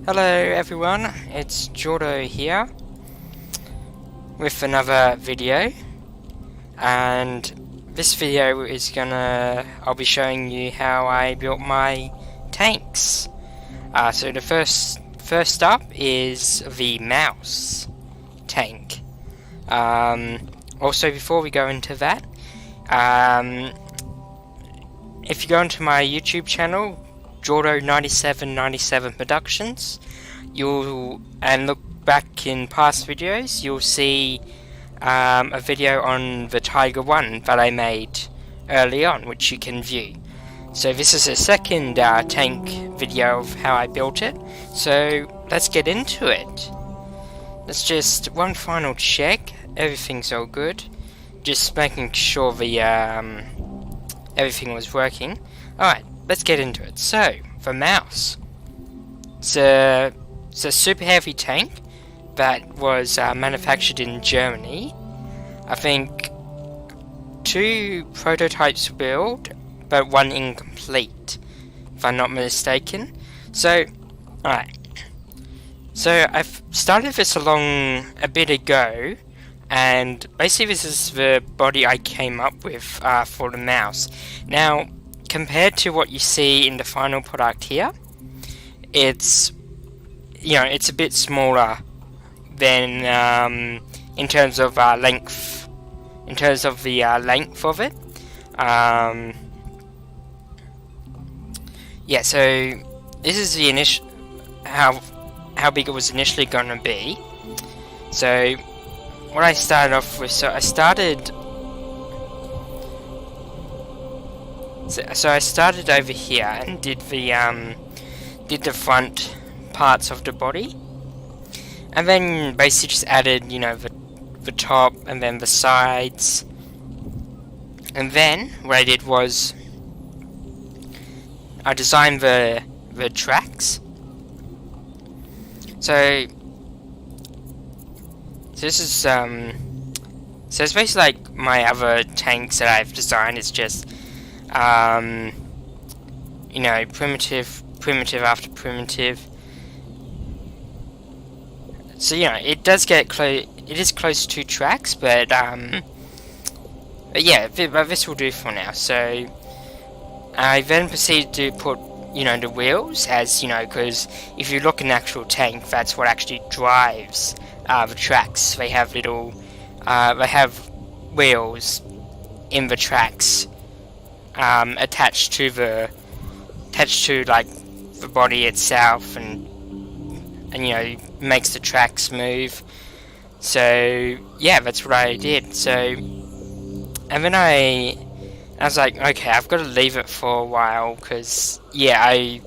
Hello everyone, it's Jordo here with another video, and this video is I'll be showing you how I built my tanks. So the first up is the Maus tank. Also, before we go into that, if you go into my YouTube channel, Jordo9797 Productions, and look back in past videos, you'll see a video on the Tiger 1 that I made early on, which you can view. So this is a second tank video of how I built it, so let's get into it. Let's just one final check, everything's all good, just making sure the everything was working. Alright, let's get into it. So, the Maus. It's a super heavy tank that was manufactured in Germany. I think 2 prototypes were built, but 1 incomplete, if I'm not mistaken. So, alright. So, I've started this along a bit ago, and basically this is the body I came up with for the Maus. Now, compared to what you see in the final product here, it's a bit smaller than in terms of length. In terms of the length of it, yeah. So this is the initial how big it was initially going to be. So what I started off with, I started over here and did the front parts of the body, and then basically just added, the top and then the sides. And then what I did was I designed the tracks. So this is so it's basically like my other tanks that I've designed. It's just primitive after primitive. So it does get close. It is close to tracks, but yeah, this will do for now. So I then proceeded to put the wheels, as because if you look at an actual tank, that's what actually drives the tracks. They have little they have wheels in the tracks, attached to like the body itself, and makes the tracks move. So yeah, that's what I did. So, and then I was like, okay, I've got to leave it for a while, because I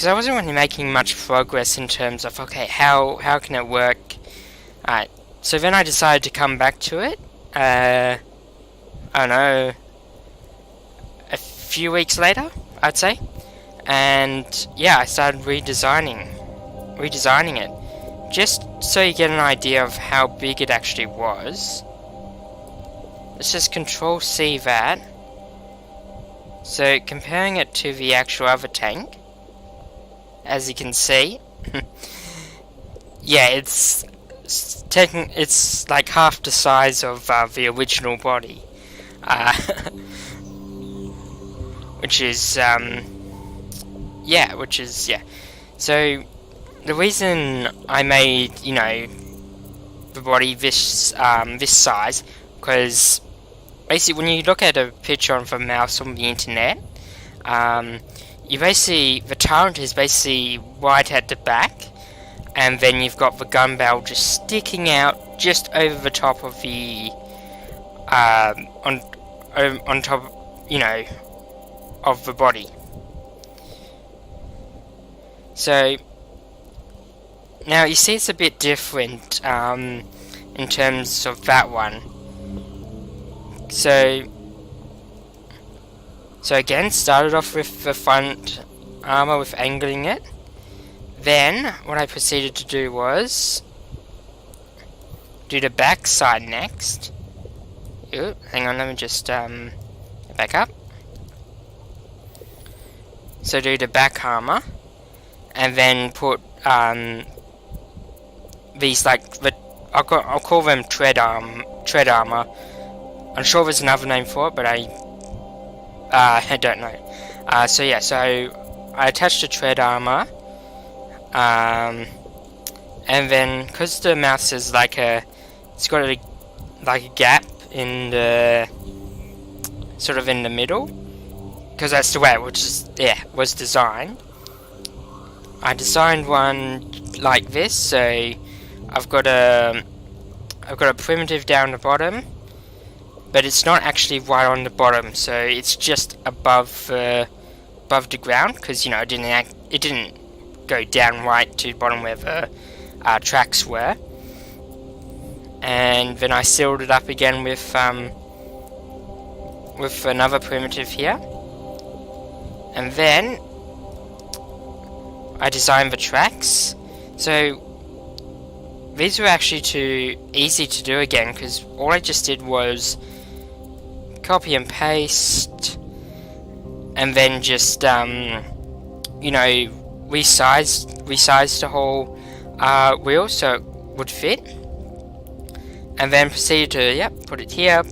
wasn't really making much progress in terms of, okay, how can it work. Alright, so then I decided to come back to it. I don't know, a few weeks later, I'd say, and yeah, I started redesigning it, just so you get an idea of how big it actually was. Let's just Control C that. So comparing it to the actual other tank, as you can see, yeah, it's like half the size of the original body, which is yeah. So the reason I made the body this size, because basically when you look at a picture of a Maus on the internet, the turret is basically right at the back, and then you've got the gun barrel just sticking out just over the top of the on top of the body. So now you see it's a bit different in terms of that one. So again, started off with the front armor with angling it. Then what I proceeded to do was do the back side next. Ooh, hang on, let me just back up. So do the back armor, and then put these like I'll call them tread armor. I'm sure there's another name for it, but I don't know. So yeah, so I attached the tread armor, and then because the mouse is like it's got a gap in the sort of in the middle, because that's the way it was designed. I designed one like this, so I've got a primitive down the bottom, but it's not actually right on the bottom, so it's just above the ground, because it didn't go down right to the bottom where the tracks were. And then I sealed it up again with another primitive here, and then I designed the tracks. So these were actually too easy to do again, because all I just did was copy and paste, and then just resized the whole wheel so it would fit, and then proceeded to put it here,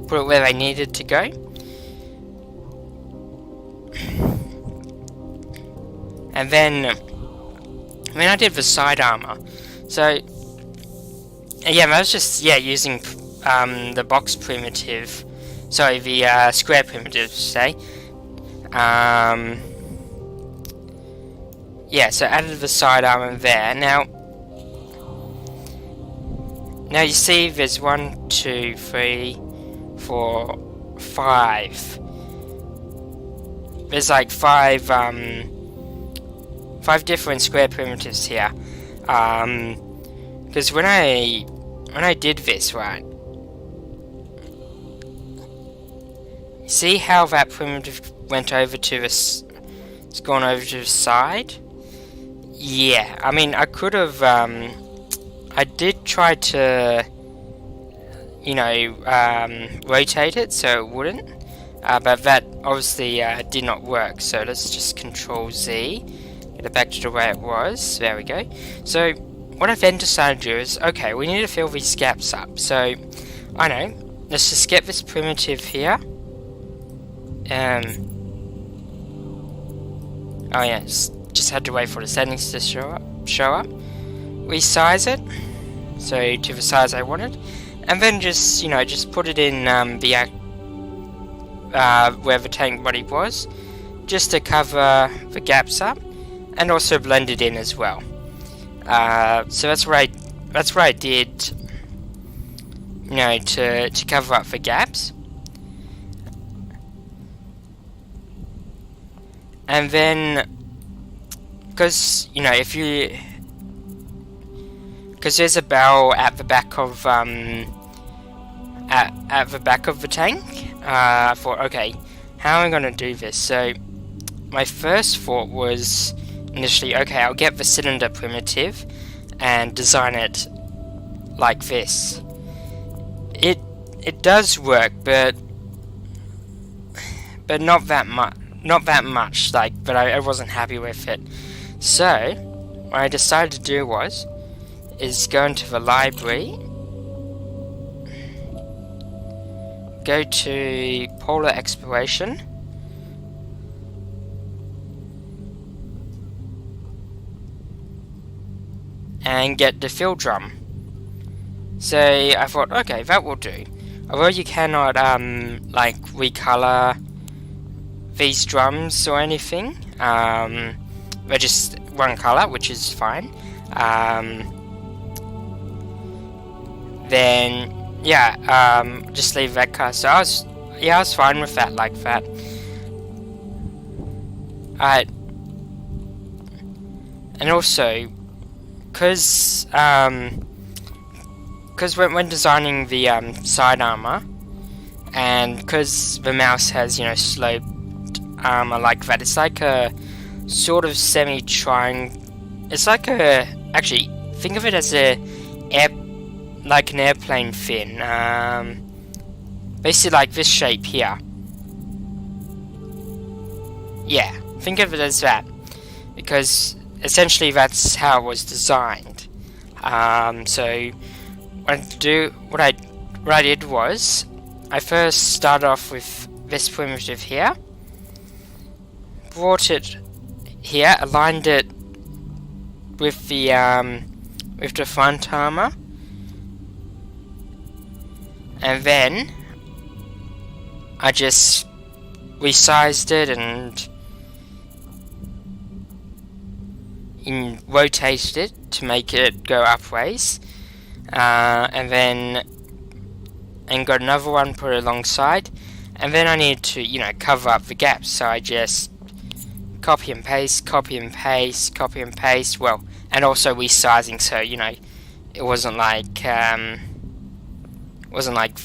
put it where they needed to go. And then I did the side armor. So yeah, I was just using the box primitive, sorry, the square primitive, say. Yeah, so added the side armor there. Now you see there's 1, 2, 3, 4, 5. There's like five different square primitives here. Because when I did this, right, see how that primitive went over to this, it's gone over to the side? Yeah, I mean, I could have, I did try to, rotate it so it wouldn't, but that obviously did not work. So let's just Control Z, get it back to the way it was. There we go. So what I then decided to do is, okay, we need to fill these gaps up. So I know, let's just get this primitive here. Oh yeah, just had to wait for the settings to show up. Resize it, so to the size I wanted, and then just put it in where the tank body was, just to cover the gaps up, and also blend it in as well. So that's what I did, to cover up the gaps. And then, because because there's a barrel at the back of at the back of the tank, I thought, okay, how am I gonna do this? So my first thought was initially, okay, I'll get the cylinder primitive and design it like this. It does work, but not that much. Not that much, but I wasn't happy with it. So what I decided to do is go into the library, go to Polar Exploration, and get the fill drum. So I thought, okay, that will do. Although you cannot recolor these drums or anything, they're just one color, which is fine. Then just leave that color. So I was fine with that, like that. And also, because when designing the side armor, and because the mouse has sloped armor like that, it's like a sort of semi-triangle. It's like actually think of it as an airplane fin, basically like this shape here. Yeah, think of it as that. because essentially that's how it was designed. So what I did was I first started off with this primitive here, brought it here, aligned it with the front armor, and then I just resized it and rotated it to make it go upways, and got another one put alongside, and then I needed to, you know, cover up the gaps, so I just copy and paste, copy and paste, copy and paste, well, and also resizing, so, you know, it wasn't like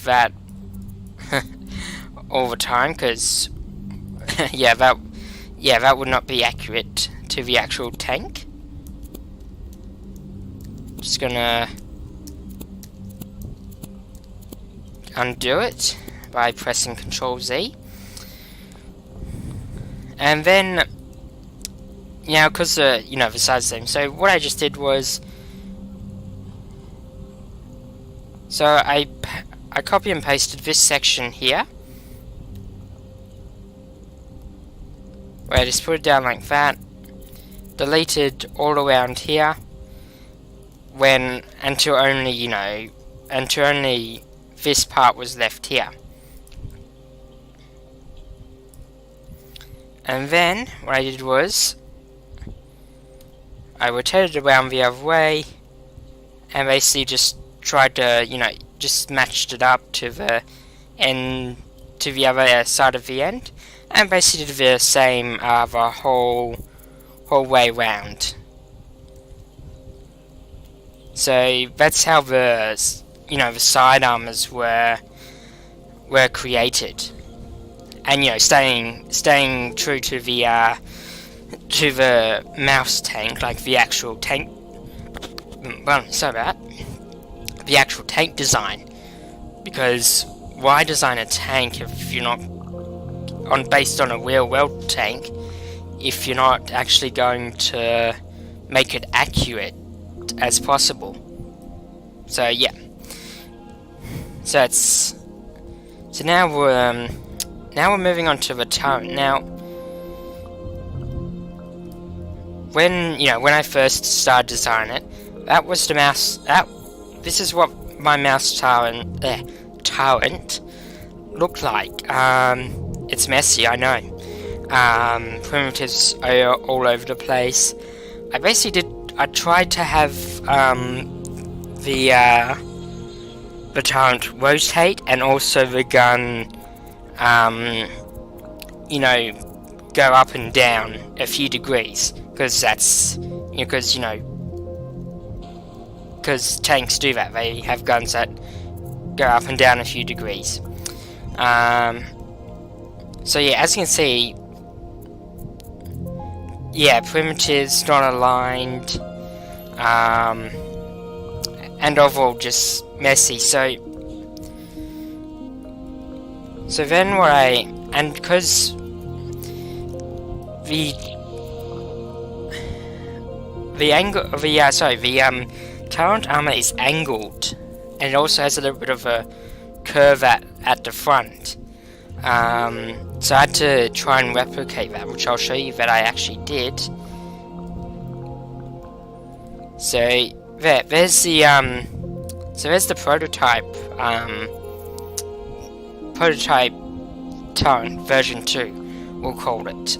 that all the time, because that would not be accurate to the actual tank. Just gonna undo it by pressing Ctrl Z, and then because the size thing. So what I just did was, so I copy and pasted this section here, where I just put it down like that, deleted all around here, until only this part was left here. And then what I did was I rotated it around the other way and basically just tried to, just matched it up to the end, to the other side of the end, and basically did the same the whole way round. So that's how the side armors were created, and staying true to the mouse tank, like the actual tank. Well, sorry about that. The actual tank design, because why design a tank if you're not based on a real world tank, if you're not actually going to make it accurate as possible? So yeah. So now we're moving on to the turret. Now, when I first started designing it, that was the mouse. This is what my mouse turret looked like. It's messy, I know. Primitives are all over the place. I tried to have the turret rotate, and also the gun, go up and down a few degrees, because because tanks do that. They have guns that go up and down a few degrees. So yeah, as you can see, primitives not aligned, and overall just messy. So then because the current armor is angled, and it also has a little bit of a curve at the front. So I had to try and replicate that, which I'll show you that I actually did. So there's the prototype turret version 2, we'll call it.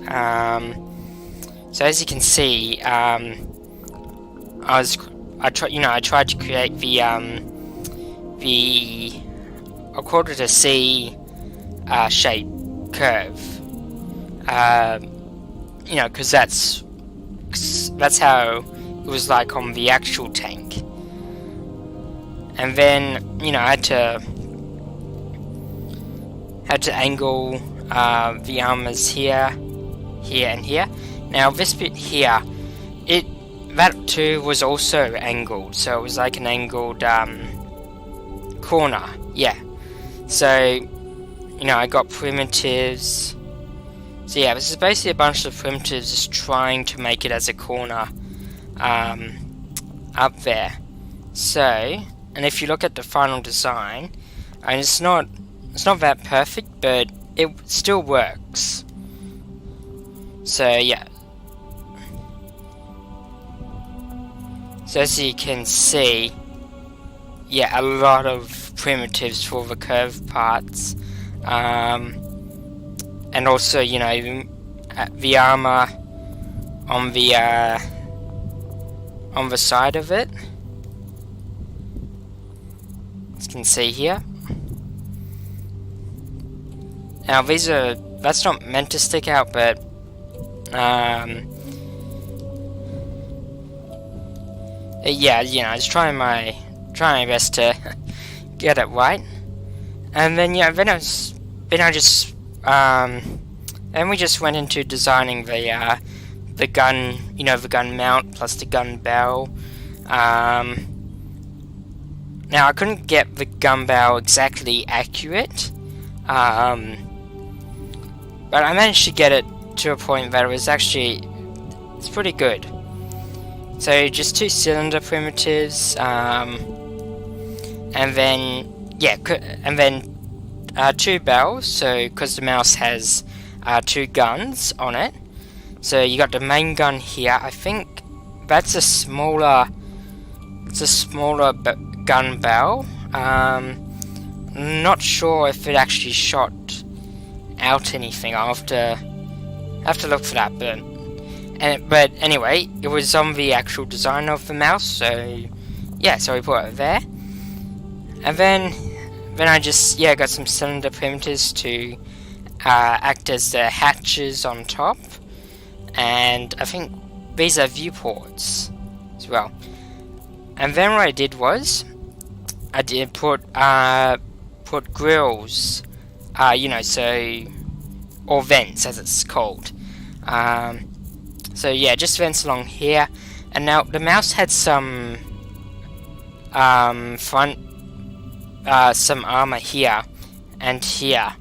So as you can see, I tried to create the I'll call it a C shape curve, because that's how it was like on the actual tank. And then I had to angle the armors here, and here. Now this bit here, that too was also angled, so it was like an angled corner. Yeah. So I got primitives. So yeah, this is basically a bunch of primitives just trying to make it as a corner up there. So, and if you look at the final design, and it's not that perfect, but it still works. So yeah. So as you can see, yeah, a lot of primitives for the curved parts. And also, you know, the armor on the side of it, as you can see here. Now that's not meant to stick out, but yeah, you know, I was trying my best to get it right. And then yeah, then we just went into designing the gun, you know, the gun mount plus the gun barrel. Now I couldn't get the gun barrel exactly accurate, but I managed to get it to a point that it's pretty good. So just 2 cylinder primitives, and then yeah, 2 barrels. So because the mouse has 2 guns on it, so you got the main gun here. I think that's a smaller gun barrel. Not sure if it actually shot out anything. I'll have to look for that, but anyway, it was on the actual design of the mouse, so yeah, so we put it there. And then I just, yeah, got some cylinder primitives to act as the hatches on top, and I think these are viewports as well. And then what I did was I did put grills, you know, so, or vents as it's called. So yeah, just vents along here. And now the mouse had some some armor here and here,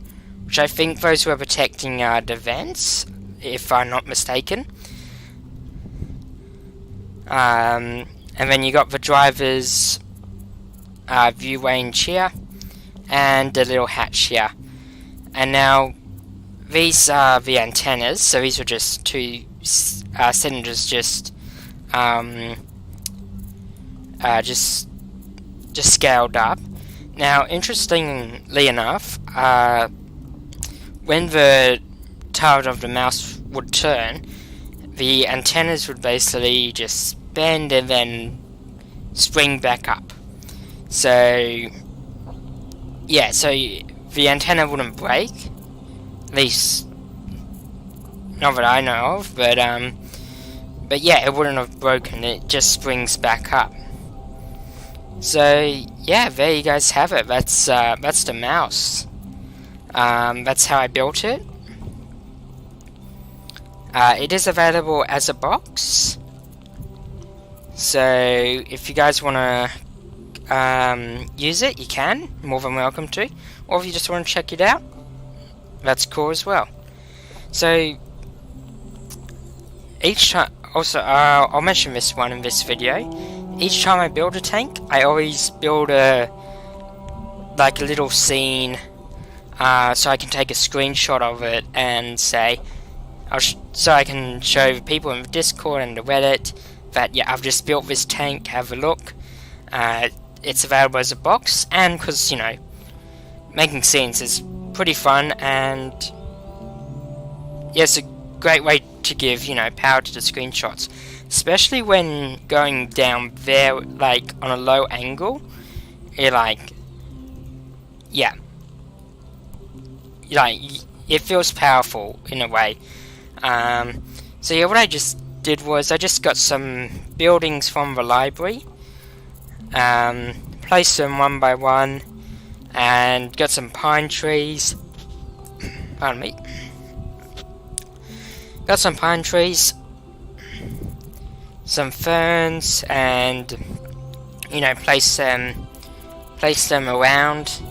which I think those were protecting the vents, if I'm not mistaken. And then you got the driver's view range here, and the little hatch here. And now these are the antennas, so these were just 2 cylinders just scaled up. Now, interestingly enough, when the tail of the mouse would turn, the antennas would basically just bend and then spring back up. So yeah, so the antenna wouldn't break, at least not that I know of, but yeah, it wouldn't have broken, it just springs back up. So yeah, there you guys have it. That's the mouse. That's how I built it. It is available as a box, so if you guys want to use it, you can, more than welcome to, or if you just want to check it out, that's cool as well. So each time, also I'll mention this one in this video, each time I build a tank, I always build a little scene, so I can take a screenshot of it and say, so I can show the people in the Discord and the Reddit that yeah, I've just built this tank, have a look. It's available as a box, and because, you know, making scenes is pretty fun, and yeah, it's a great way to give, you know, power to the screenshots, especially when going down there, like, on a low angle. It, like, yeah, like, it feels powerful in a way. So yeah, what I just did was I just got some buildings from the library, placed them one by one, and got some pine trees. Pardon me. Got some pine trees, some ferns, and you know, place them around.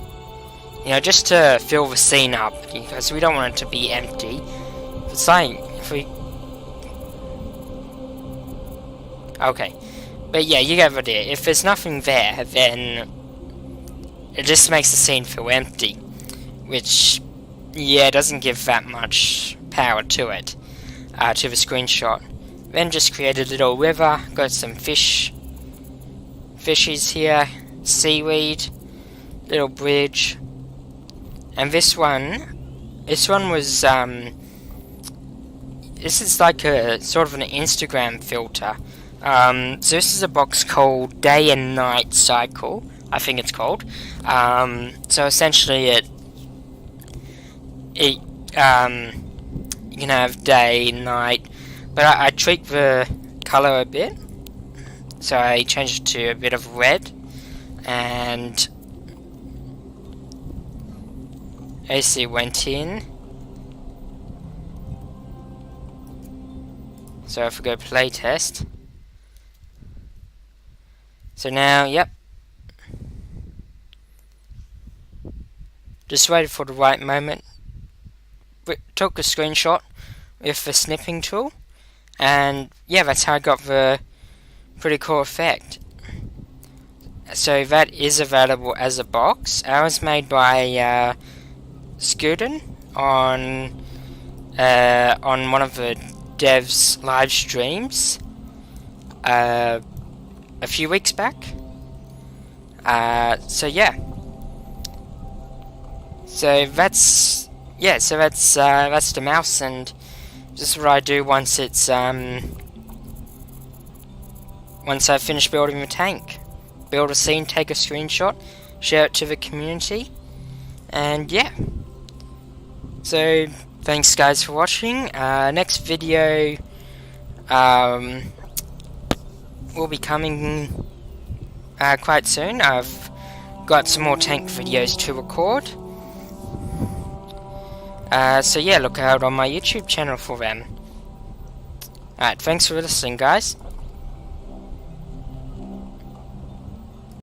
You know, just to fill the scene up, because we don't want it to be empty. It's like, if we... Okay. But yeah, you get the idea. If there's nothing there, then it just makes the scene feel empty. Which, yeah, doesn't give that much power to it, to the screenshot. Then just create a little river, got some fishies here, seaweed, little bridge. And this one was, this is like a sort of an Instagram filter. So this is a box called Day and Night Cycle, I think it's called. So essentially you can have day, night, but I tweaked the color a bit. So I changed it to a bit of red, and AC went in. So if we go play test. So now, yep. Just waited for the right moment. Took a screenshot with the snipping tool. And yeah, that's how I got the pretty cool effect. So that is available as a box. It was made by Scuden on one of the devs' live streams a few weeks back. So yeah. So that's the mouse, and this is what I do once it's once I finish building the tank. Build a scene, take a screenshot, share it to the community, and yeah. So thanks guys for watching. Next video will be coming quite soon. I've got some more tank videos to record. So yeah, look out on my YouTube channel for them. Alright, thanks for listening guys.